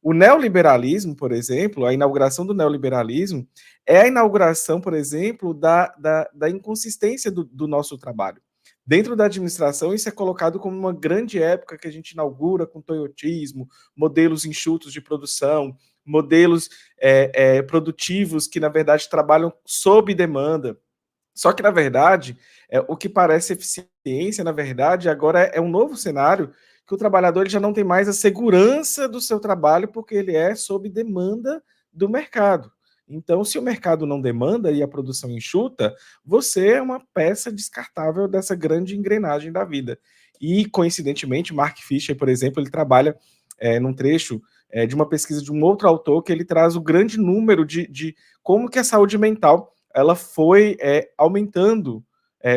O neoliberalismo, por exemplo, a inauguração do neoliberalismo é a inauguração, por exemplo, da inconsistência do nosso trabalho. Dentro da administração, isso é colocado como uma grande época que a gente inaugura com toyotismo, modelos enxutos de produção, modelos produtivos que, na verdade, trabalham sob demanda. Só que, na verdade, o que parece eficiência, na verdade, agora é um novo cenário que o trabalhador ele já não tem mais a segurança do seu trabalho porque ele é sob demanda do mercado. Então, se o mercado não demanda e a produção enxuta, você é uma peça descartável dessa grande engrenagem da vida. E, coincidentemente, Mark Fisher, por exemplo, ele trabalha num trecho de uma pesquisa de um outro autor que ele traz o grande número de como que a saúde mental ela foi aumentando,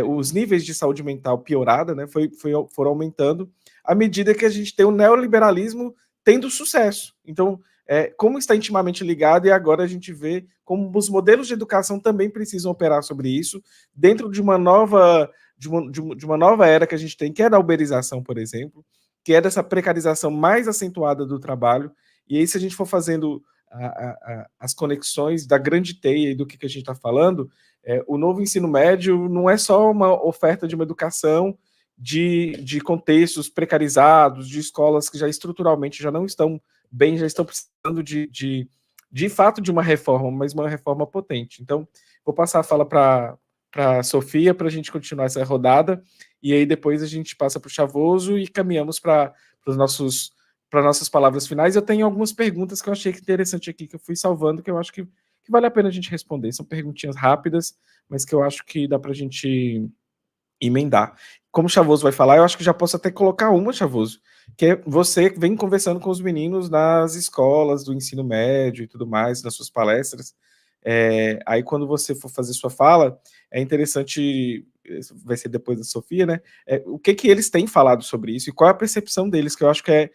os níveis de saúde mental piorada, né, foram aumentando à medida que a gente tem o neoliberalismo tendo sucesso. Então, como está intimamente ligado, e agora a gente vê como os modelos de educação também precisam operar sobre isso, dentro de uma nova, de uma nova era que a gente tem, que é da uberização, por exemplo, que é dessa precarização mais acentuada do trabalho. E aí, se a gente for fazendo as conexões da grande teia e do que a gente está falando, o novo ensino médio não é só uma oferta de uma educação de contextos precarizados, de escolas que já estruturalmente já não estão bem, já estão precisando de fato de uma reforma, mas uma reforma potente. Então, vou passar a fala para a Sofia para a gente continuar essa rodada, e aí depois a gente passa para o Chavoso e caminhamos para os nossos para nossas palavras finais. Eu tenho algumas perguntas que eu achei interessante aqui, que eu fui salvando, que eu acho que vale a pena a gente responder. São perguntinhas rápidas, mas que eu acho que dá para a gente emendar. Como o Chavoso vai falar, eu acho que já posso até colocar uma, Chavoso, que é você vem conversando com os meninos nas escolas do ensino médio e tudo mais, nas suas palestras. Aí, quando você for fazer sua fala, é interessante, vai ser depois da Sofia, né? O que eles têm falado sobre isso e qual é a percepção deles, que eu acho que é,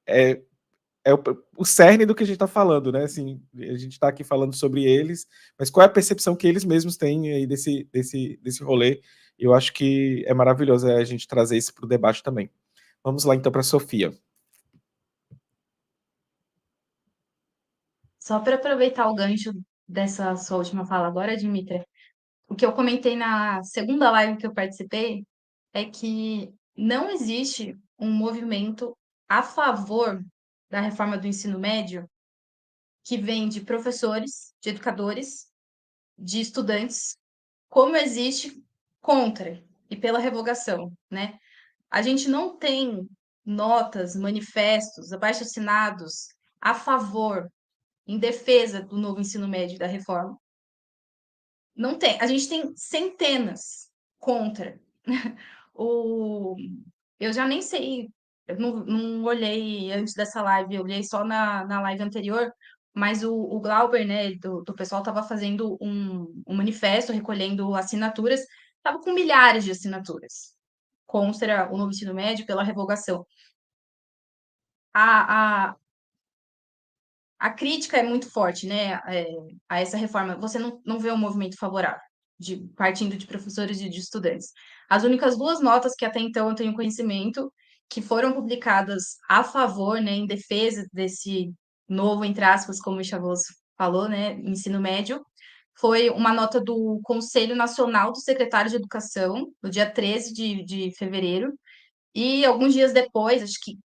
é, é o cerne do que a gente está falando, né? Assim, a gente está aqui falando sobre eles, mas qual é a percepção que eles mesmos têm aí desse rolê? Eu acho que é maravilhoso a gente trazer isso para o debate também. Vamos lá, então, para a Sofia. Só para aproveitar o gancho dessa sua última fala agora, Dimitra, o que eu comentei na segunda live que eu participei é que não existe um movimento a favor da reforma do ensino médio que vem de professores, de educadores, de estudantes, como existe contra e pela revogação, né? A gente não tem notas, manifestos, abaixo-assinados a favor, em defesa do novo ensino médio e da reforma. Não tem. A gente tem centenas contra. Eu já nem sei, eu não olhei antes dessa live, eu olhei só na live anterior, mas o Glauber, né, do pessoal, estava fazendo um manifesto, recolhendo assinaturas, estava com milhares de assinaturas contra o novo ensino médio pela revogação. A, a crítica é muito forte, né, a essa reforma. Você não vê um movimento favorável, partindo de professores e de estudantes. As únicas duas notas que até então eu tenho conhecimento, que foram publicadas a favor, né, em defesa desse novo, entre aspas, como o Chavoso falou, né, ensino médio, foi uma nota do Conselho Nacional do Secretário de Educação, no dia 13 de fevereiro, e alguns dias depois, acho que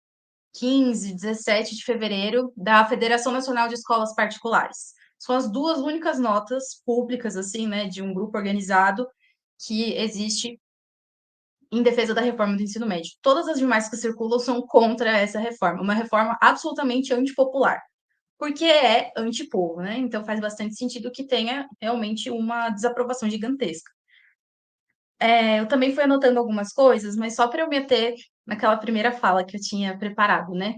15, 17 de fevereiro, da Federação Nacional de Escolas Particulares. São as duas únicas notas públicas, assim, né, de um grupo organizado que existe em defesa da reforma do ensino médio. Todas as demais que circulam são contra essa reforma, uma reforma absolutamente antipopular, porque é antipovo, né? Então faz bastante sentido que tenha realmente uma desaprovação gigantesca. Eu também fui anotando algumas coisas, mas só para eu meter naquela primeira fala que eu tinha preparado, né?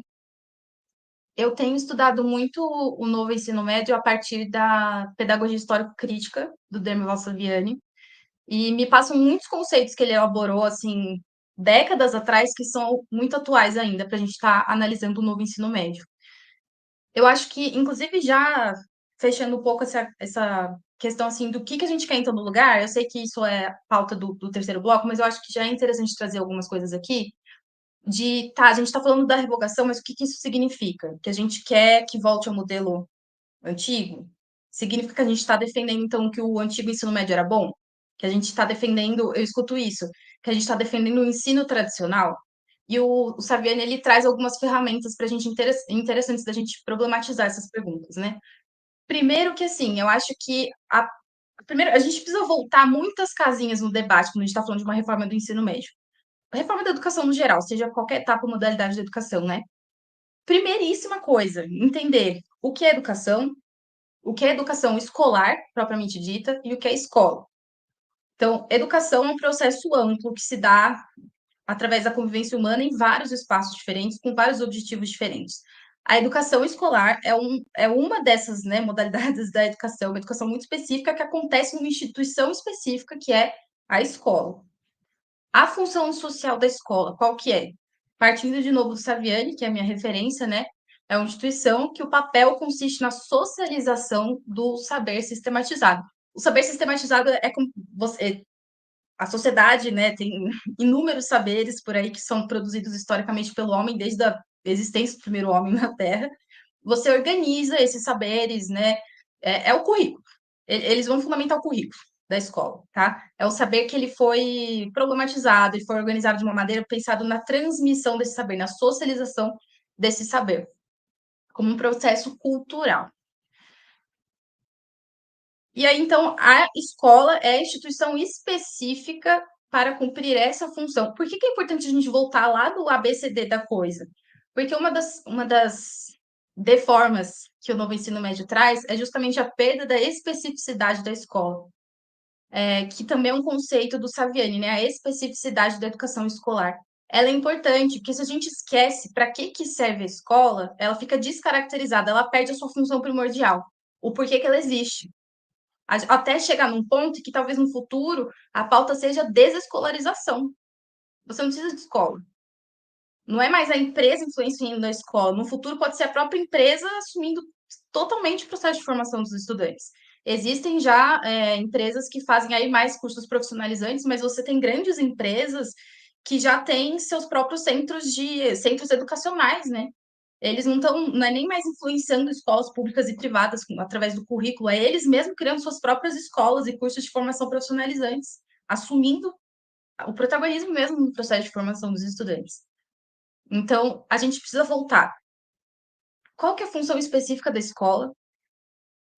Eu tenho estudado muito o novo ensino médio a partir da pedagogia histórico-crítica do Dermo Saviani, e me passam muitos conceitos que ele elaborou, assim, décadas atrás, que são muito atuais ainda, para a gente estar analisando o novo ensino médio. Eu acho que, inclusive, já fechando um pouco essa questão, assim, do que a gente quer então no lugar, eu sei que isso é pauta do terceiro bloco, mas eu acho que já é interessante trazer algumas coisas aqui, tá, a gente está falando da revogação, mas o que isso significa? Que a gente quer que volte ao modelo antigo? Significa que a gente está defendendo, então, que o antigo ensino médio era bom? Que a gente está defendendo, eu escuto isso, que a gente está defendendo o ensino tradicional? E o Saviani, ele traz algumas ferramentas para a gente interessantes da gente problematizar essas perguntas, né? Primeiro que, assim, eu acho que primeiro, a gente precisa voltar muitas casinhas no debate quando a gente está falando de uma reforma do ensino médio. A reforma da educação no geral, seja qualquer etapa ou modalidade da educação, né? Primeiríssima coisa, entender o que é educação escolar, propriamente dita, e o que é escola. Então, educação é um processo amplo que se dá através da convivência humana em vários espaços diferentes, com vários objetivos diferentes. A educação escolar é uma dessas, né, modalidades da educação, uma educação muito específica que acontece numa instituição específica, que é a escola. A função social da escola, qual que é? Partindo de novo do Saviani, que é a minha referência, né? É uma instituição que o papel consiste na socialização do saber sistematizado. O saber sistematizado é como você, a sociedade, né, tem inúmeros saberes por aí que são produzidos historicamente pelo homem desde a existência do primeiro homem na Terra. Você organiza esses saberes, né? É o currículo. Eles vão fundamentar o currículo da escola, tá? É o saber que ele foi problematizado e foi organizado de uma maneira pensado na transmissão desse saber, na socialização desse saber, como um processo cultural. E aí, então, a escola é a instituição específica para cumprir essa função. Por que é importante a gente voltar lá do ABCD da coisa? Porque uma das deformas que o novo ensino médio traz é justamente a perda da especificidade da escola, que também é um conceito do Saviani, né? A especificidade da educação escolar. Ela é importante, porque se a gente esquece para que serve a escola, ela fica descaracterizada, ela perde a sua função primordial, o porquê que ela existe. Até chegar num ponto que talvez no futuro a pauta seja desescolarização. Você não precisa de escola. Não é mais a empresa influenciando na escola. No futuro pode ser a própria empresa assumindo totalmente o processo de formação dos estudantes. Existem já empresas que fazem aí mais cursos profissionalizantes, mas você tem grandes empresas que já têm seus próprios centros educacionais, né? Eles não é nem mais influenciando escolas públicas e privadas através do currículo, é eles mesmos criando suas próprias escolas e cursos de formação profissionalizantes, assumindo o protagonismo mesmo no processo de formação dos estudantes. Então, a gente precisa voltar. Qual que é a função específica da escola?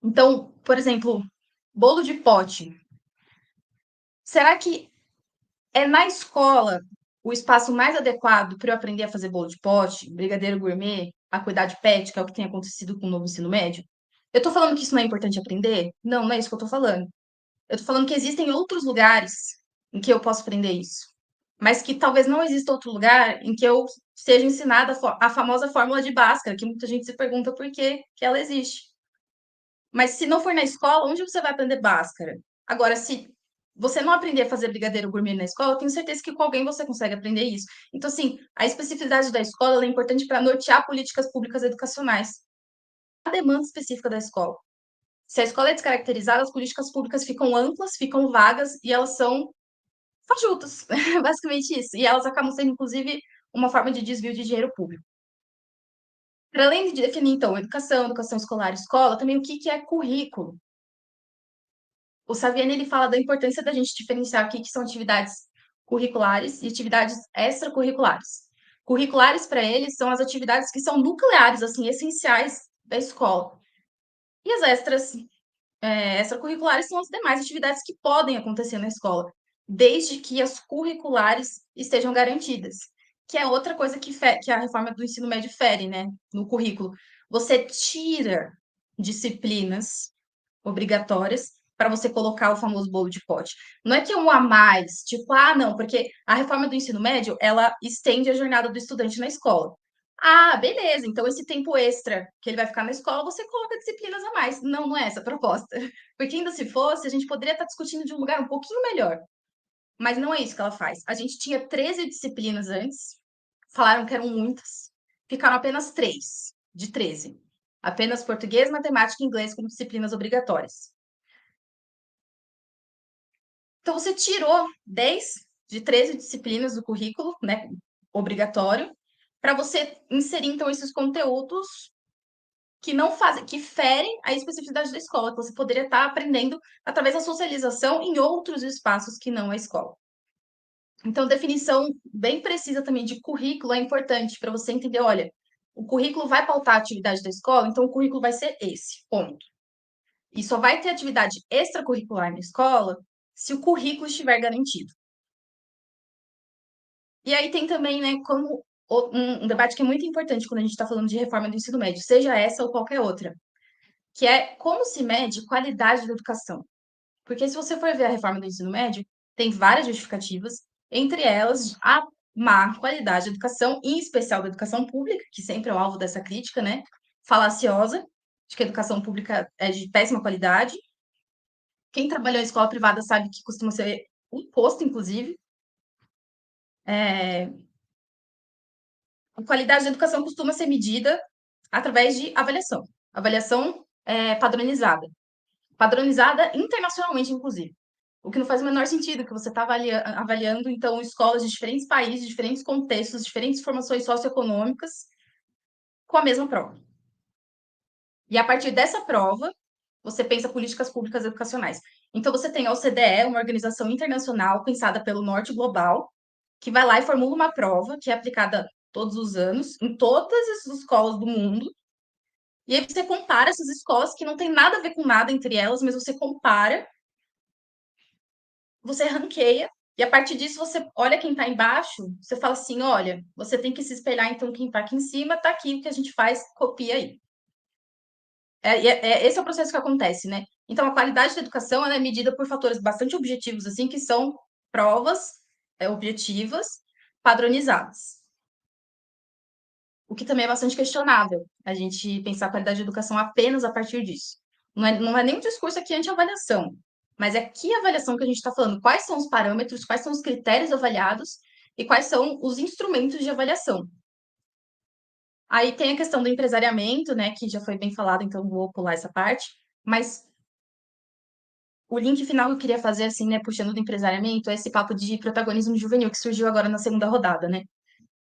Então, por exemplo, bolo de pote. Será que é na escola o espaço mais adequado para eu aprender a fazer bolo de pote, brigadeiro gourmet, a cuidar de pet, que é o que tem acontecido com o novo ensino médio? Eu estou falando que isso não é importante aprender? Não, não é isso que eu estou falando. Eu estou falando que existem outros lugares em que eu posso aprender isso, mas que talvez não exista outro lugar em que eu seja ensinada a famosa fórmula de Bhaskara, que muita gente se pergunta por que ela existe. Mas se não for na escola, onde você vai aprender Bhaskara? Agora, se você não aprender a fazer brigadeiro gourmet na escola, eu tenho certeza que com alguém você consegue aprender isso. Então, assim, a especificidade da escola é importante para nortear políticas públicas educacionais. A demanda específica da escola. Se a escola é descaracterizada, as políticas públicas ficam amplas, ficam vagas e elas são fajutas, basicamente isso. E elas acabam sendo, inclusive, uma forma de desvio de dinheiro público. Para além de definir, então, educação escolar, escola, também o que é currículo. O Saviani, ele fala da importância da gente diferenciar o que são atividades curriculares e atividades extracurriculares. Curriculares, para eles, são as atividades que são nucleares, assim, essenciais da escola. E as extracurriculares são as demais atividades que podem acontecer na escola, desde que as curriculares estejam garantidas, que é outra coisa que a reforma do ensino médio fere, né, no currículo. Você tira disciplinas obrigatórias para você colocar o famoso bolo de pote. Não é que é um a mais, tipo, não, porque a reforma do ensino médio, ela estende a jornada do estudante na escola. Ah, beleza, então esse tempo extra que ele vai ficar na escola, você coloca disciplinas a mais. Não, não é essa a proposta. Porque ainda se fosse, a gente poderia estar discutindo de um lugar um pouquinho melhor. Mas não é isso que ela faz. A gente tinha 13 disciplinas antes, falaram que eram muitas, ficaram apenas 3 de 13. Apenas português, matemática e inglês como disciplinas obrigatórias. Então, você tirou 10 de 13 disciplinas do currículo, né? obrigatório, para você inserir, então, esses conteúdos que não fazem, que ferem a especificidade da escola, que você poderia estar aprendendo através da socialização em outros espaços que não a escola. Então, definição bem precisa também de currículo é importante para você entender, olha, o currículo vai pautar a atividade da escola, então o currículo vai ser esse, ponto. E só vai ter atividade extracurricular na escola se o currículo estiver garantido. E aí tem também, né, como um debate que é muito importante quando a gente está falando de reforma do ensino médio, seja essa ou qualquer outra, que é como se mede qualidade da educação. Porque se você for ver a reforma do ensino médio, tem várias justificativas, entre elas a má qualidade da educação, em especial da educação pública, que sempre é o alvo dessa crítica, né? Falaciosa, de que a educação pública é de péssima qualidade. Quem trabalhou em escola privada sabe que costuma ser um imposto, inclusive. A qualidade da educação costuma ser medida através de avaliação. Avaliação padronizada. Padronizada internacionalmente, inclusive. O que não faz o menor sentido, que você está avaliando, então, escolas de diferentes países, diferentes contextos, diferentes formações socioeconômicas, com a mesma prova. E a partir dessa prova, você pensa políticas públicas educacionais. Então, você tem a OCDE, uma organização internacional pensada pelo Norte Global, que vai lá e formula uma prova que é aplicada todos os anos, em todas as escolas do mundo. E aí você compara essas escolas que não tem nada a ver com nada entre elas, mas você compara, você ranqueia, e a partir disso você olha quem está embaixo, você fala assim, olha, você tem que se espelhar, então quem está aqui em cima está aqui, o que a gente faz, copia aí. Esse é o processo que acontece, né? Então, a qualidade da educação ela é medida por fatores bastante objetivos, assim, que são provas objetivas, padronizadas. O que também é bastante questionável, a gente pensar a qualidade de educação apenas a partir disso. Não é nem um discurso aqui anti-avaliação, mas é que avaliação que a gente está falando, quais são os parâmetros, quais são os critérios avaliados e quais são os instrumentos de avaliação. Aí tem a questão do empresariamento, né, que já foi bem falado, então vou pular essa parte, mas o link final que eu queria fazer, assim, né, puxando do empresariamento, é esse papo de protagonismo juvenil que surgiu agora na segunda rodada, né?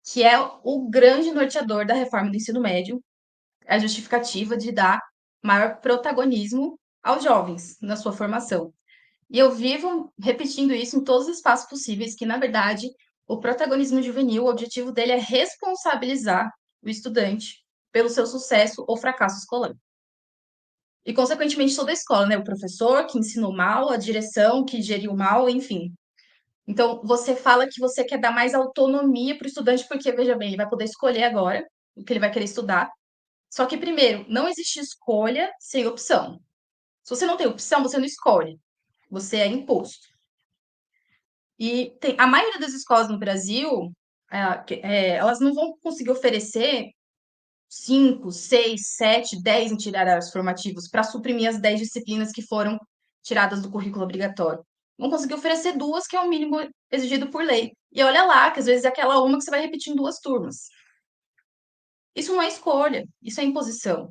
Que é o grande norteador da reforma do ensino médio, a justificativa de dar maior protagonismo aos jovens na sua formação. E eu vivo repetindo isso em todos os espaços possíveis, que, na verdade, o protagonismo juvenil, o objetivo dele é responsabilizar o estudante pelo seu sucesso ou fracasso escolar. E, consequentemente, toda a escola, né? O professor que ensinou mal, a direção que geriu mal, enfim. Então, você fala que você quer dar mais autonomia para o estudante, porque, veja bem, ele vai poder escolher agora o que ele vai querer estudar. Só que, primeiro, não existe escolha sem opção. Se você não tem opção, você não escolhe. Você é imposto. E a maioria das escolas no Brasil, elas não vão conseguir oferecer 5, 6, 7, 10 itinerários formativos para suprimir as 10 disciplinas que foram tiradas do currículo obrigatório. Vão conseguir oferecer 2, que é o mínimo exigido por lei. E olha lá, que às vezes é aquela uma que você vai repetir em 2 turmas. Isso não é escolha, isso é imposição.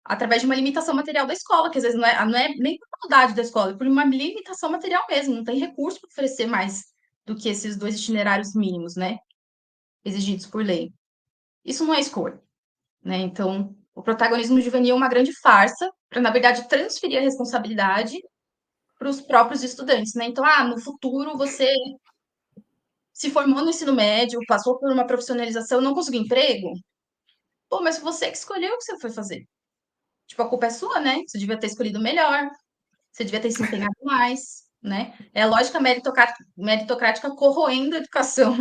Através de uma limitação material da escola, que às vezes não é nem por maldade da escola, é por uma limitação material mesmo, não tem recurso para oferecer mais do que esses 2 itinerários mínimos, né? Exigidos por lei. Isso não é escolha. Né? Então, o protagonismo juvenil é uma grande farsa para, na verdade, transferir a responsabilidade para os próprios estudantes. Né? Então, no futuro você se formou no ensino médio, passou por uma profissionalização, não conseguiu emprego? Pô, mas você que escolheu o que você foi fazer. Tipo, a culpa é sua, né? Você devia ter escolhido melhor, você devia ter se empenhado mais, né? É a lógica meritocrática corroendo a educação.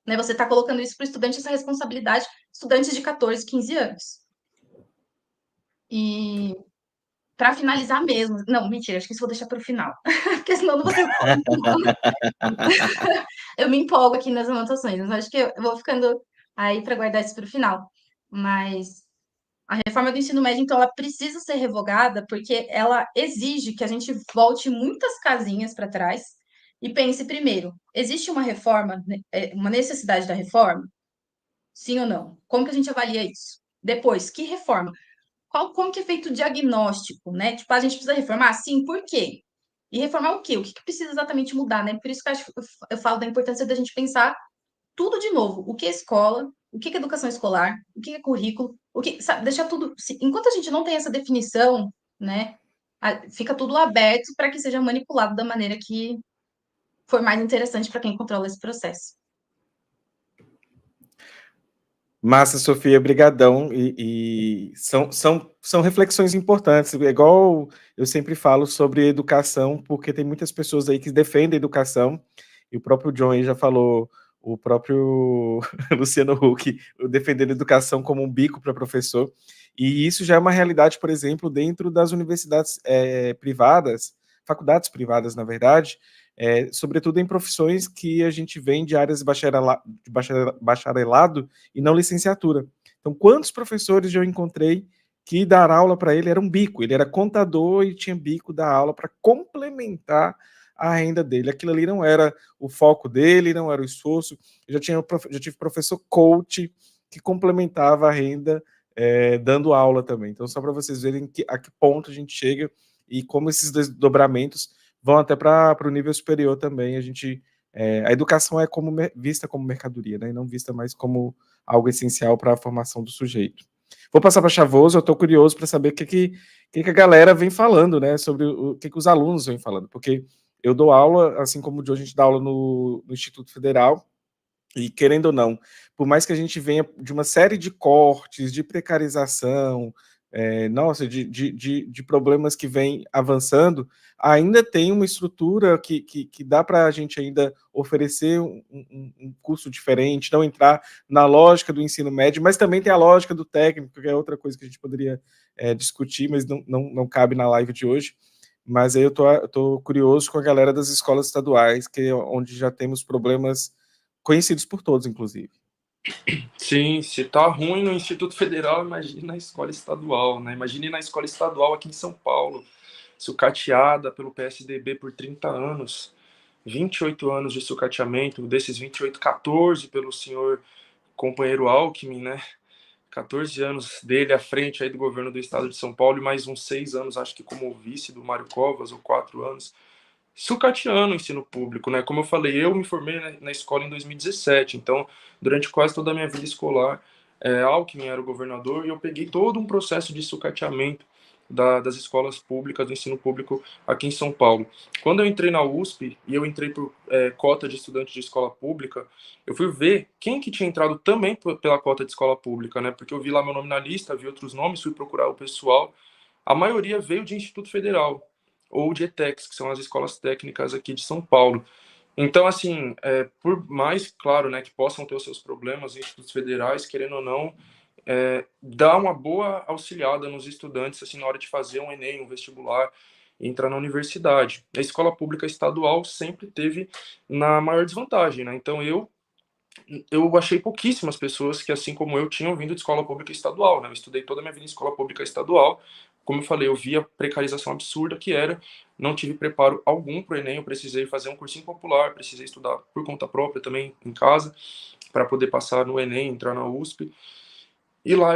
Né? Você está colocando isso para o estudante, essa responsabilidade, estudantes de 14, 15 anos. E para finalizar mesmo. Não, mentira, acho que isso vou deixar para o final. Porque senão eu não vou ter. Eu me empolgo aqui nas anotações, mas acho que eu vou ficando aí para guardar isso para o final. Mas a reforma do ensino médio, então, ela precisa ser revogada porque ela exige que a gente volte muitas casinhas para trás e pense primeiro: existe uma reforma, uma necessidade da reforma? Sim ou não? Como que a gente avalia isso? Depois, que reforma? Como que é feito o diagnóstico, né? Tipo, a gente precisa reformar? Sim, por quê? E reformar o quê? O que precisa exatamente mudar, né? Por isso que eu falo da importância da gente pensar tudo de novo. O que é escola, o que é educação escolar, o que é currículo, sabe, deixar tudo. Enquanto a gente não tem essa definição, né, fica tudo aberto para que seja manipulado da maneira que for mais interessante para quem controla esse processo. Massa, Sofia, brigadão. E são reflexões importantes. É igual eu sempre falo sobre educação, porque tem muitas pessoas aí que defendem a educação, e o próprio John aí já falou, o próprio Luciano Huck, defendendo a educação como um bico para professor. E isso já é uma realidade, por exemplo, dentro das universidades privadas, faculdades privadas, na verdade, sobretudo em profissões que a gente vem de áreas de bacharelado e não licenciatura. Então, quantos professores eu encontrei que dar aula para ele era um bico? Ele era contador e tinha bico da aula para complementar a renda dele. Aquilo ali não era o foco dele, não era o esforço. Eu já tive professor coach que complementava a renda dando aula também. Então, só para vocês verem a que ponto a gente chega e como esses desdobramentos vão até para o nível superior também. A educação é vista como mercadoria, né, e não vista mais como algo essencial para a formação do sujeito. Vou passar para Chavoso, eu estou curioso para saber o que a galera vem falando, né, sobre o que os alunos vêm falando, porque eu dou aula, assim como de hoje a gente dá aula no Instituto Federal, e querendo ou não, por mais que a gente venha de uma série de cortes, de precarização, de problemas que vem avançando, ainda tem uma estrutura que dá para a gente ainda oferecer um curso diferente, não entrar na lógica do ensino médio, mas também tem a lógica do técnico, que é outra coisa que a gente poderia discutir, mas não cabe na live de hoje. Mas aí eu tô curioso com a galera das escolas estaduais, que é onde já temos problemas conhecidos por todos, inclusive. Sim, se tá ruim no Instituto Federal, imagine na escola estadual, né? Imagine na escola estadual aqui em São Paulo, sucateada pelo PSDB por 30 anos, 28 anos de sucateamento, desses 28, 14 pelo senhor companheiro Alckmin, né? 14 anos dele à frente aí do governo do estado de São Paulo e mais uns 6 anos, acho que como vice do Mário Covas, ou 4 anos, sucateando o ensino público, né? Como eu falei, eu me formei na escola em 2017, então durante quase toda a minha vida escolar, Alckmin era o governador e eu peguei todo um processo de sucateamento das escolas públicas, do ensino público aqui em São Paulo. Quando eu entrei na USP e eu entrei por cota de estudante de escola pública, eu fui ver quem que tinha entrado também pela cota de escola pública, né? Porque eu vi lá meu nome na lista, vi outros nomes, fui procurar o pessoal. A maioria veio de Instituto Federal ou de ETECs, que são as escolas técnicas aqui de São Paulo. Então, assim, por mais, claro, né, que possam ter os seus problemas, os institutos federais, querendo ou não, dá uma boa auxiliada nos estudantes, assim, na hora de fazer um Enem, um vestibular, e entrar na universidade. A escola pública estadual sempre teve na maior desvantagem, né? Então, eu achei pouquíssimas pessoas que, assim como eu, tinham vindo de escola pública estadual, né? Eu estudei toda a minha vida em escola pública estadual. Como eu falei, eu vi a precarização absurda que era, não tive preparo algum para o Enem, eu precisei fazer um cursinho popular, precisei estudar por conta própria também em casa, para poder passar no Enem, entrar na USP. E lá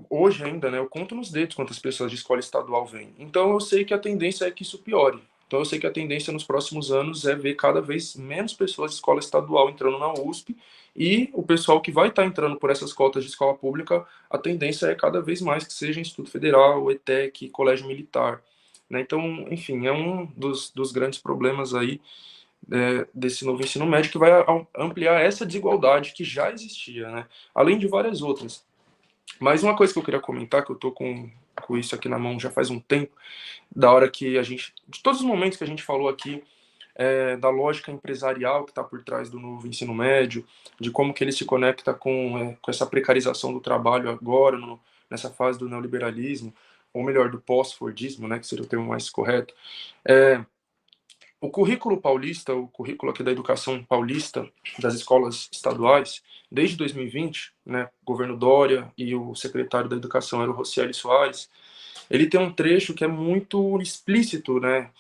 hoje ainda, né, eu conto nos dedos quantas pessoas de escola estadual vêm. Então eu sei que a tendência é que isso piore. Então eu sei que a tendência nos próximos anos é ver cada vez menos pessoas de escola estadual entrando na USP e o pessoal que vai estar entrando por essas cotas de escola pública, a tendência é cada vez mais que seja Instituto Federal, ETEC, Colégio Militar. Né? Então, enfim, é um dos grandes problemas aí desse novo ensino médio que vai ampliar essa desigualdade que já existia, né? Além de várias outras. Mas uma coisa que eu queria comentar, que eu tô com isso aqui na mão já faz um tempo, da hora que a gente, de todos os momentos que a gente falou aqui, da lógica empresarial que está por trás do novo ensino médio, de como que ele se conecta com essa precarização do trabalho agora, nessa fase do neoliberalismo, ou melhor, do pós-fordismo, né, que seria o termo mais correto. O currículo paulista, o currículo aqui da educação paulista, das escolas estaduais, desde 2020, né, o governo Dória e o secretário da educação era o Rocieli Soares, ele tem um trecho que é muito explícito, né,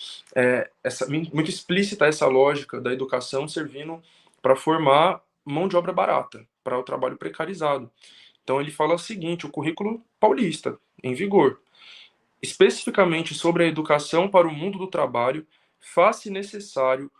muito explícita essa lógica da educação servindo para formar mão de obra barata, para o trabalho precarizado. Então ele fala o seguinte, o currículo paulista, em vigor, especificamente sobre a educação para o mundo do trabalho, faz-se necessário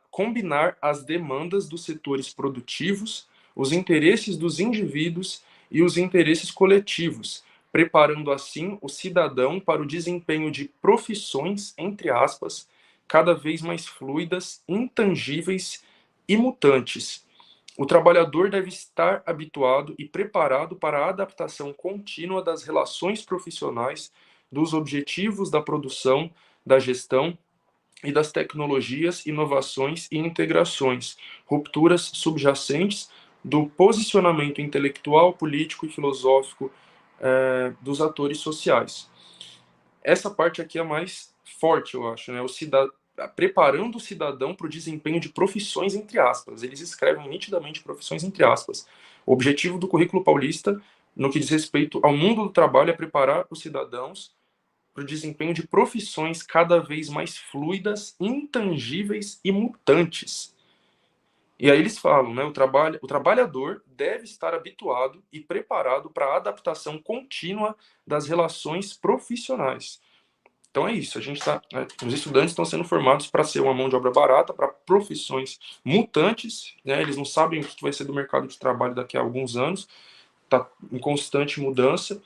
combinar as demandas dos setores produtivos, os interesses dos indivíduos e os interesses coletivos, preparando assim o cidadão para o desempenho de profissões, entre aspas, cada vez mais fluidas, intangíveis e mutantes. O trabalhador deve estar habituado e preparado para a adaptação contínua das relações profissionais, dos objetivos da produção, da gestão e das tecnologias, inovações e integrações, rupturas subjacentes do posicionamento intelectual, político e filosófico dos atores sociais. Essa parte aqui é a mais forte, eu acho, né? Preparando o cidadão para o desempenho de profissões, entre aspas. Eles escrevem nitidamente profissões, entre aspas. O objetivo do currículo paulista, no que diz respeito ao mundo do trabalho, é preparar os cidadãos para o desempenho de profissões cada vez mais fluidas, intangíveis e mutantes. E aí eles falam, né, o trabalhador deve estar habituado e preparado para a adaptação contínua das relações profissionais. Então é isso, os estudantes estão sendo formados para ser uma mão de obra barata, para profissões mutantes, né, eles não sabem o que vai ser do mercado de trabalho daqui a alguns anos, está em constante mudança,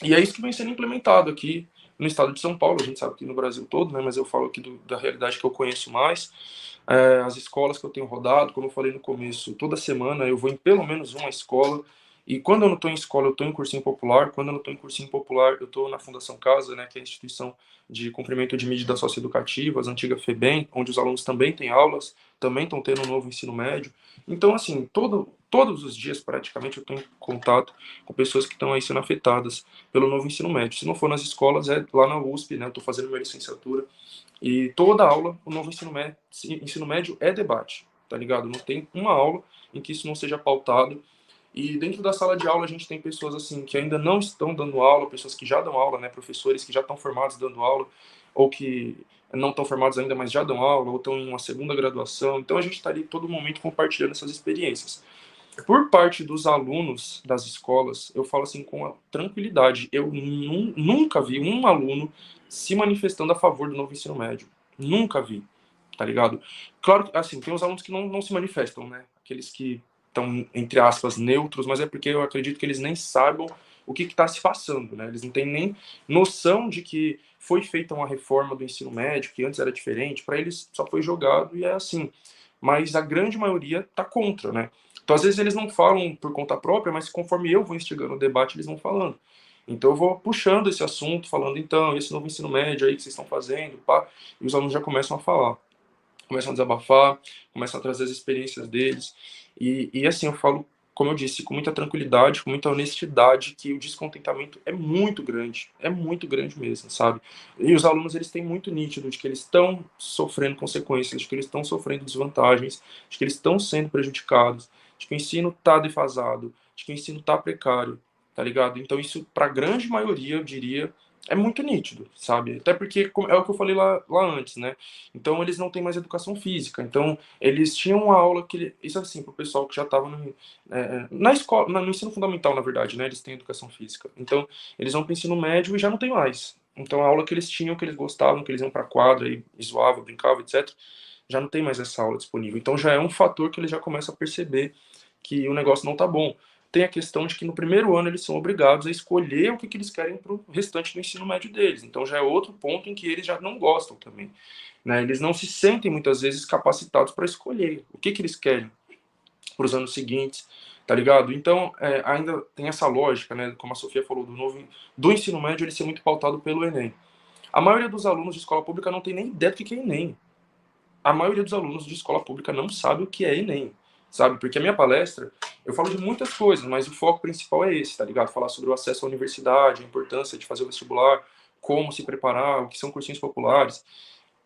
e é isso que vem sendo implementado aqui no estado de São Paulo. A gente sabe que no Brasil todo, né, mas eu falo aqui da realidade que eu conheço mais. As escolas que eu tenho rodado, como eu falei no começo, toda semana eu vou em pelo menos uma escola. E quando eu não estou em escola, eu estou em cursinho popular. Quando eu não estou em cursinho popular, eu estou na Fundação Casa, né, que é a instituição de cumprimento de medidas socioeducativas, a antiga FEBEM, onde os alunos também têm aulas, também estão tendo um novo ensino médio. Então, assim, todos os dias, praticamente, eu estou em contato com pessoas que estão aí sendo afetadas pelo novo ensino médio. Se não for nas escolas, é lá na USP, né, eu estou fazendo minha licenciatura. E toda aula, o novo ensino médio é debate, tá ligado? Não tem uma aula em que isso não seja pautado. E dentro da sala de aula a gente tem pessoas assim que ainda não estão dando aula, pessoas que já dão aula, né, professores que já estão formados dando aula, ou que não estão formados ainda, mas já dão aula, ou estão em uma segunda graduação. Então a gente está ali todo momento compartilhando essas experiências. Por parte dos alunos das escolas, eu falo assim com tranquilidade, eu nunca vi um aluno se manifestando a favor do novo ensino médio. Nunca vi, tá ligado? Claro que, assim, tem os alunos que não se manifestam, né? Aqueles que estão, entre aspas, neutros, mas é porque eu acredito que eles nem sabem o que está se passando, né? Eles não têm nem noção de que foi feita uma reforma do ensino médio, que antes era diferente, para eles só foi jogado e é assim. Mas a grande maioria está contra, né? Então, às vezes, eles não falam por conta própria, mas conforme eu vou instigando o debate, eles vão falando. Então, eu vou puxando esse assunto, falando, então, esse novo ensino médio aí que vocês estão fazendo, pá, e os alunos já começam a falar, começam a desabafar, começam a trazer as experiências deles. E assim, eu falo, como eu disse, com muita tranquilidade, com muita honestidade, que o descontentamento é muito grande mesmo, sabe? E os alunos, eles têm muito nítido de que eles estão sofrendo consequências, de que eles estão sofrendo desvantagens, de que eles estão sendo prejudicados, de que o ensino está defasado, de que o ensino está precário, tá ligado? Então isso, para a grande maioria, eu diria, é muito nítido, sabe? Até porque é o que eu falei lá antes, né? Então eles não têm mais educação física. Então eles tinham uma aula isso assim, para o pessoal que já estava na escola, no ensino fundamental, na verdade, né? Eles têm educação física. Então eles vão para o ensino médio e já não tem mais. Então a aula que eles tinham, que eles gostavam, que eles iam para a quadra e zoavam, brincavam, etc., já não tem mais essa aula disponível. Então já é um fator que eles já começam a perceber que o negócio não tá bom. Tem a questão de que no primeiro ano eles são obrigados a escolher o que eles querem para o restante do ensino médio deles. Então já é outro ponto em que eles já não gostam também, né? Eles não se sentem muitas vezes capacitados para escolher o que eles querem para os anos seguintes, tá ligado? Então ainda tem essa lógica, né? Como a Sofia falou, do ensino médio ele ser muito pautado pelo Enem. A maioria dos alunos de escola pública não tem nem ideia do que é Enem. A maioria dos alunos de escola pública não sabe o que é Enem, sabe? Porque a minha palestra, eu falo de muitas coisas, mas o foco principal é esse, tá ligado? Falar sobre o acesso à universidade, a importância de fazer o vestibular, como se preparar, o que são cursinhos populares.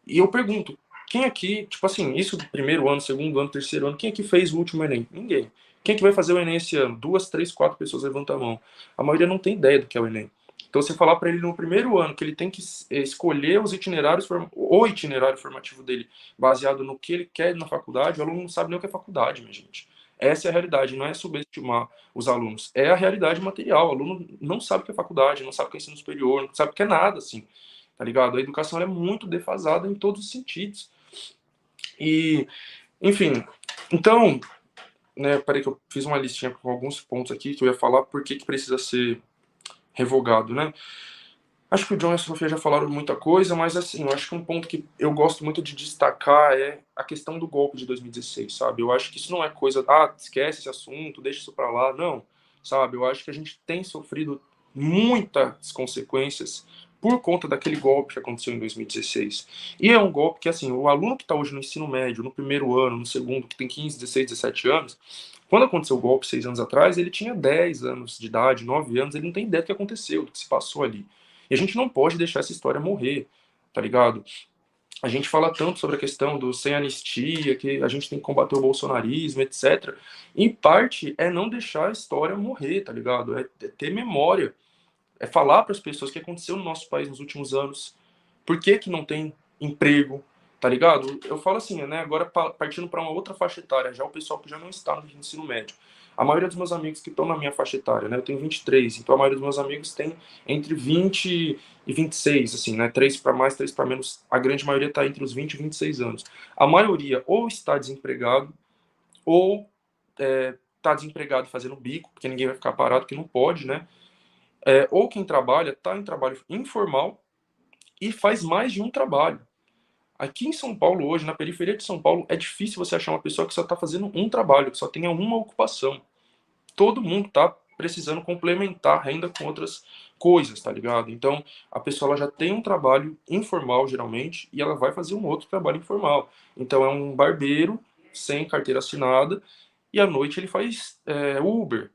E eu pergunto, quem aqui, tipo assim, isso do primeiro ano, segundo ano, terceiro ano, quem aqui fez o último Enem? Ninguém. Quem aqui vai fazer o Enem esse ano? 2, 3, 4 pessoas levantam a mão. A maioria não tem ideia do que é o Enem. Então, você falar para ele no primeiro ano que ele tem que escolher os itinerários, o itinerário formativo dele, baseado no que ele quer na faculdade, o aluno não sabe nem o que é faculdade, minha gente. Essa é a realidade, não é subestimar os alunos. É a realidade material. O aluno não sabe o que é faculdade, não sabe o que é ensino superior, não sabe o que é nada, assim. Tá ligado? A educação é muito defasada em todos os sentidos. E, enfim, então, né, peraí que eu fiz uma listinha com alguns pontos aqui que eu ia falar por que precisa ser revogado, né? Acho que o John e a Sofia já falaram muita coisa, mas assim, eu acho que um ponto que eu gosto muito de destacar é a questão do golpe de 2016, sabe? Eu acho que isso não é coisa, esquece esse assunto, deixa isso pra lá, não, sabe? Eu acho que a gente tem sofrido muitas consequências por conta daquele golpe que aconteceu em 2016. E é um golpe que, assim, o aluno que está hoje no ensino médio, no primeiro ano, no segundo, que tem 15, 16, 17 anos, quando aconteceu o golpe 6 anos atrás, ele tinha 10 anos de idade, 9 anos, ele não tem ideia do que aconteceu, do que se passou ali. E a gente não pode deixar essa história morrer, tá ligado? A gente fala tanto sobre a questão do sem anistia, que a gente tem que combater o bolsonarismo, etc. Em parte, é não deixar a história morrer, tá ligado? É ter memória. É falar para as pessoas o que aconteceu no nosso país nos últimos anos. Por que não tem emprego, tá ligado? Eu falo assim, né? Agora partindo para uma outra faixa etária, já o pessoal que já não está no ensino médio. A maioria dos meus amigos que estão na minha faixa etária, né? Eu tenho 23, então a maioria dos meus amigos tem entre 20 e 26, assim, né? 3 para mais, 3 para menos. A grande maioria está entre os 20 e 26 anos. A maioria ou está desempregado, ou está desempregado fazendo bico, porque ninguém vai ficar parado, que não pode, né? Ou quem trabalha está em trabalho informal e faz mais de um trabalho. Aqui em São Paulo hoje, na periferia de São Paulo, é difícil você achar uma pessoa que só está fazendo um trabalho, que só tenha uma ocupação. Todo mundo está precisando complementar a renda com outras coisas, tá ligado? Então, a pessoa ela já tem um trabalho informal, geralmente, e ela vai fazer um outro trabalho informal. Então, é um barbeiro sem carteira assinada, e à noite ele faz Uber.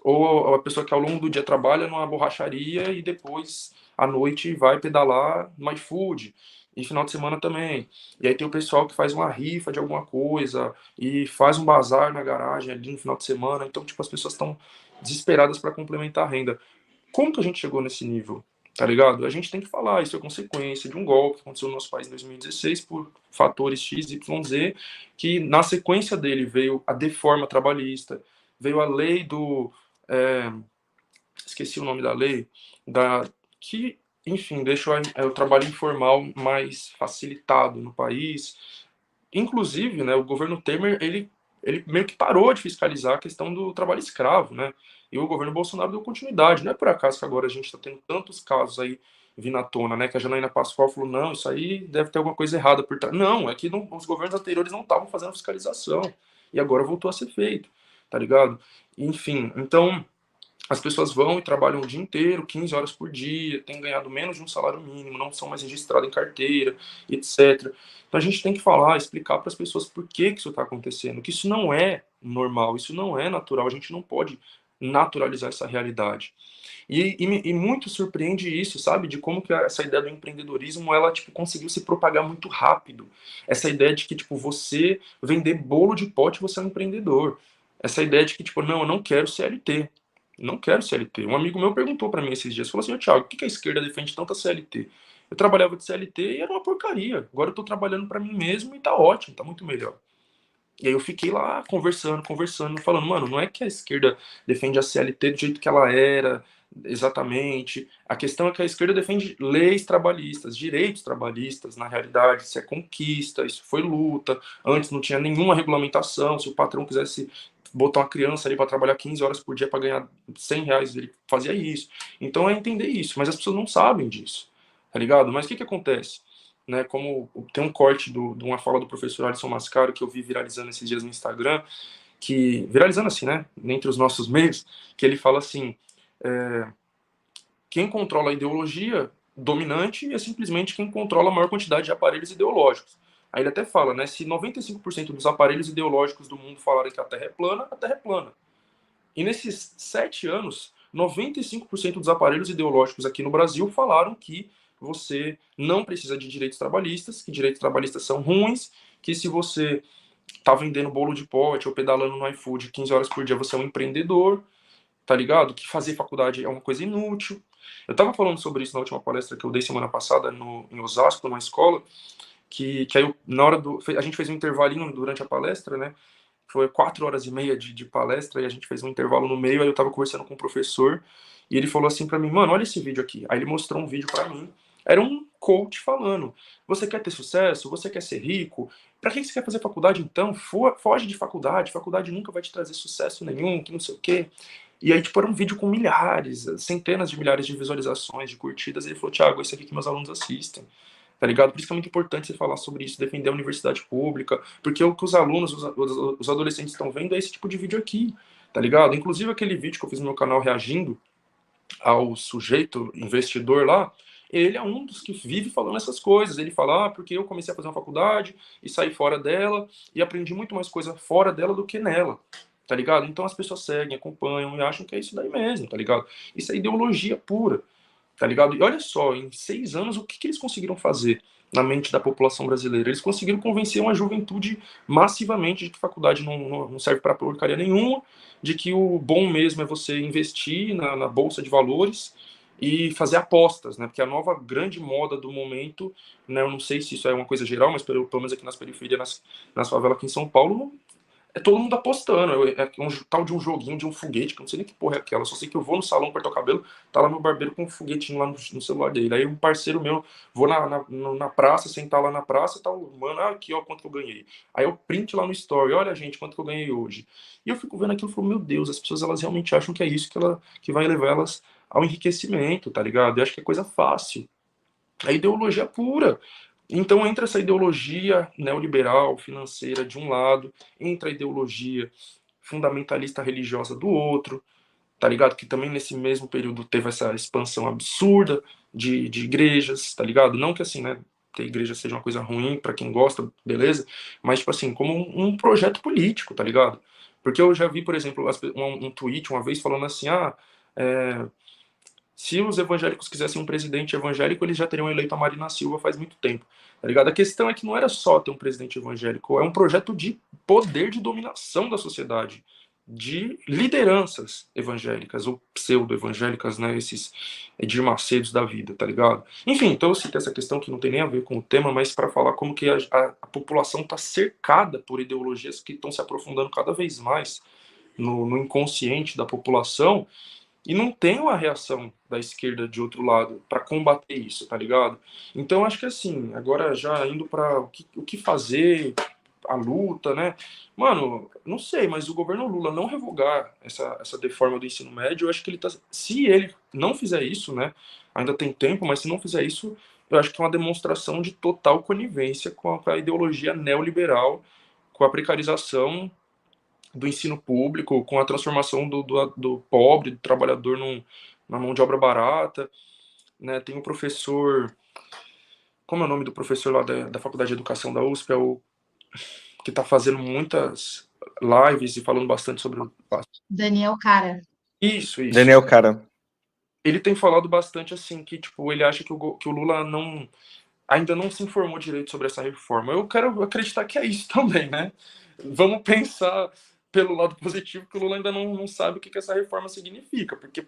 Ou a pessoa que ao longo do dia trabalha numa borracharia e depois à noite vai pedalar no iFood. E final de semana também. E aí tem o pessoal que faz uma rifa de alguma coisa e faz um bazar na garagem ali no final de semana. Então, tipo, as pessoas estão desesperadas para complementar a renda. Como que a gente chegou nesse nível? Tá ligado? A gente tem que falar, isso é consequência de um golpe que aconteceu no nosso país em 2016 por fatores X, Y, Z, que na sequência dele veio a deforma trabalhista, veio a lei do esqueci o nome da lei, que, enfim, deixou o trabalho informal mais facilitado no país. Inclusive, né, o governo Temer, ele meio que parou de fiscalizar a questão do trabalho escravo, né? E o governo Bolsonaro deu continuidade. Não é por acaso que agora a gente está tendo tantos casos aí vindo à tona, né? Que a Janaína Pascoal falou, não, isso aí deve ter alguma coisa errada por trás. Não, é que os governos anteriores não estavam fazendo fiscalização. E agora voltou a ser feito, tá ligado? Enfim, então as pessoas vão e trabalham o dia inteiro, 15 horas por dia, têm ganhado menos de um salário mínimo, não são mais registradas em carteira, etc. Então a gente tem que falar, explicar para as pessoas por que isso está acontecendo, que isso não é normal, isso não é natural, a gente não pode naturalizar essa realidade. E muito surpreende isso, sabe? De como que essa ideia do empreendedorismo, ela, tipo, conseguiu se propagar muito rápido. Essa ideia de que, tipo, você vender bolo de pote, você é um empreendedor. Essa ideia de que, tipo, não, eu não quero CLT. Não quero CLT. Um amigo meu perguntou para mim esses dias, falou assim, ô Thiago, por que a esquerda defende tanta CLT? Eu trabalhava de CLT e era uma porcaria. Agora eu tô trabalhando para mim mesmo e tá ótimo, tá muito melhor. E aí eu fiquei lá conversando, falando, mano, não é que a esquerda defende a CLT do jeito que ela era, exatamente. A questão é que a esquerda defende leis trabalhistas, direitos trabalhistas, na realidade, isso é conquista, isso foi luta. Antes não tinha nenhuma regulamentação, se o patrão quisesse botar uma criança ali para trabalhar 15 horas por dia para ganhar R$ 100, ele fazia isso. Então é entender isso, mas as pessoas não sabem disso, tá ligado? Mas o que acontece? Né, como tem um corte de uma fala do professor Alisson Mascaro que eu vi viralizando esses dias no Instagram, que viralizando assim, né, entre os nossos meios, que ele fala assim, quem controla a ideologia dominante é simplesmente quem controla a maior quantidade de aparelhos ideológicos. Aí ele até fala, né, se 95% dos aparelhos ideológicos do mundo falarem que a Terra é plana, a Terra é plana. E nesses 7 anos, 95% dos aparelhos ideológicos aqui no Brasil falaram que você não precisa de direitos trabalhistas, que direitos trabalhistas são ruins, que se você tá vendendo bolo de pote ou pedalando no iFood 15 horas por dia, você é um empreendedor, tá ligado? Que fazer faculdade é uma coisa inútil. Eu tava falando sobre isso na última palestra que eu dei semana passada em Osasco, numa escola, que aí na hora a gente fez um intervalinho durante a palestra, né? Foi 4 horas e meia de palestra e a gente fez um intervalo no meio, aí eu tava conversando com o professor e ele falou assim pra mim, mano, olha esse vídeo aqui. Aí ele mostrou um vídeo pra mim, era um coach falando, você quer ter sucesso? Você quer ser rico? Pra que você quer fazer faculdade então? Foge de faculdade nunca vai te trazer sucesso nenhum, que não sei o quê. E aí, tipo, era um vídeo com milhares, centenas de milhares de visualizações, de curtidas, e ele falou, Thiago, isso aqui que meus alunos assistem, tá ligado? Por isso que é muito importante você falar sobre isso, defender a universidade pública, porque o que os alunos, os adolescentes estão vendo é esse tipo de vídeo aqui, tá ligado? Inclusive aquele vídeo que eu fiz no meu canal reagindo ao sujeito investidor lá, ele é um dos que vive falando essas coisas. Ele fala, porque eu comecei a fazer uma faculdade e saí fora dela e aprendi muito mais coisa fora dela do que nela, tá ligado? Então as pessoas seguem, acompanham e acham que é isso daí mesmo, tá ligado? Isso é ideologia pura, tá ligado? E olha só, em 6 anos, o que eles conseguiram fazer na mente da população brasileira? Eles conseguiram convencer uma juventude massivamente de que faculdade não serve para porcaria nenhuma, de que o bom mesmo é você investir na bolsa de valores e fazer apostas, né? Porque a nova grande moda do momento, né? Eu não sei se isso é uma coisa geral, mas pelo menos aqui nas periferias, nas favelas aqui em São Paulo, é todo mundo apostando. É um tal de um joguinho, de um foguete, que eu não sei nem que porra é aquela. Só sei que eu vou no salão cortar o cabelo, tá lá meu barbeiro com um foguetinho lá no celular dele. Aí um parceiro meu, vou na praça, sentar lá na praça, tá o mano, aqui ó, quanto que eu ganhei. Aí eu print lá no story, olha gente, quanto que eu ganhei hoje. E eu fico vendo aquilo e falo, meu Deus, as pessoas elas realmente acham que é isso que vai levar elas ao enriquecimento, tá ligado? Eu acho que é coisa fácil. É ideologia pura. Então entra essa ideologia neoliberal, financeira de um lado, entra a ideologia fundamentalista religiosa do outro, tá ligado? Que também nesse mesmo período teve essa expansão absurda de igrejas, tá ligado? Não que assim, né, ter igreja seja uma coisa ruim para quem gosta, beleza? Mas, tipo assim, como um projeto político, tá ligado? Porque eu já vi, por exemplo, um tweet uma vez falando assim, se os evangélicos quisessem um presidente evangélico, eles já teriam eleito a Marina Silva faz muito tempo, tá ligado? A questão é que não era só ter um presidente evangélico, é um projeto de poder de dominação da sociedade, de lideranças evangélicas, ou pseudo-evangélicas, né? Esses Edir Macedos da vida, tá ligado? Enfim, então eu citei essa questão que não tem nem a ver com o tema, mas para falar como que a população está cercada por ideologias que estão se aprofundando cada vez mais no inconsciente da população, e não tem uma reação da esquerda de outro lado para combater isso, tá ligado? Então acho que assim, agora já indo para o que fazer, a luta, né? Mano, não sei, mas o governo Lula não revogar essa reforma do ensino médio, eu acho que ele tá. Se ele não fizer isso, né? Ainda tem tempo, mas se não fizer isso, eu acho que é uma demonstração de total conivência com a ideologia neoliberal, com a precarização do ensino público, com a transformação do pobre, do trabalhador na mão de obra barata, né? Tem um professor, como é o nome do professor lá da Faculdade de Educação da USP, é o que está fazendo muitas lives e falando bastante sobre Daniel Cara. Isso. Daniel Cara. Ele tem falado bastante assim, que tipo, ele acha que o Lula ainda não se informou direito sobre essa reforma. Eu quero acreditar que é isso também, né? Vamos pensar pelo lado positivo que o Lula ainda não sabe o que essa reforma significa, porque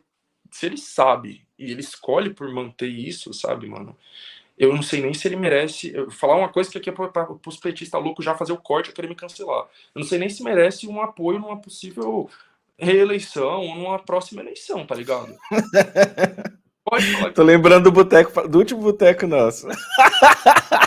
se ele sabe e ele escolhe por manter isso, sabe, mano, eu não sei nem se ele merece falar uma coisa que aqui é para os petistas loucos já fazer o corte e querer me cancelar. Eu não sei nem se merece um apoio numa possível reeleição ou numa próxima eleição, tá ligado? Pode falar. Tô lembrando do último boteco nosso.